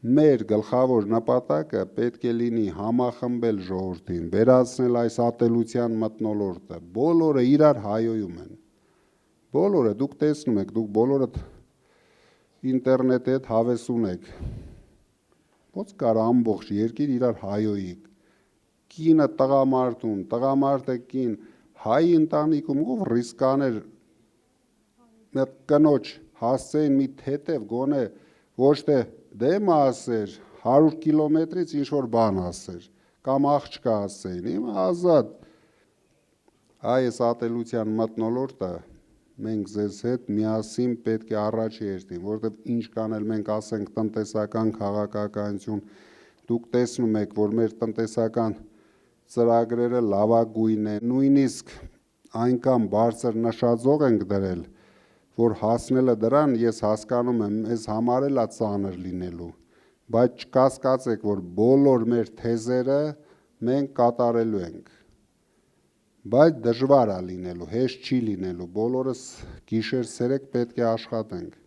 Մեր գլխավոր նպատակը պետք է լինի համախմբել ժողովրդին, վերացնել այս ատելության մթնոլորտը, բոլորը իրար հայոյում են, բոլորը, դուք տեսնում եք, դուք բոլորդ ինտերնետի հետ հավես ունեք, ոնց կար ամբողջ երկիր իրար հայոյիկ, կինը տղամարդուն, տղամարդը կին, հայ ընտանիքում ով ռիսկ աներ մեր կնոջ հասցեին մի թեթև գոնե ոչ թե դեմը ասեր 100 կիլոմետրից ինչ որ բան ասեր կամ աղջկա ասեին, հիմա ազատ այս ատելության մթնոլորտը մենք ձեզ հետ միասին պետք է առաջ երթին, որովհետև ինչ կանել մենք ասենք տնտեսական քաղաքականություն, դուք տեսնում եք, որ մեր տնտեսական ծրագրերը լավագույն են, նույնիսկ այնքան բարձր նշաձող ենք դրել, որ հասնելը դրան ես հասկանում եմ, մեզ համար էլ է ծանր լինելու, բայց չկասկածեք, որ բոլոր մեր թեզերը մենք կատարելու ենք, բայց դժվար է լինելու, հեշտ չի լինելու, բոլորս գիշեր ցերեկ պետք է աշխատենք։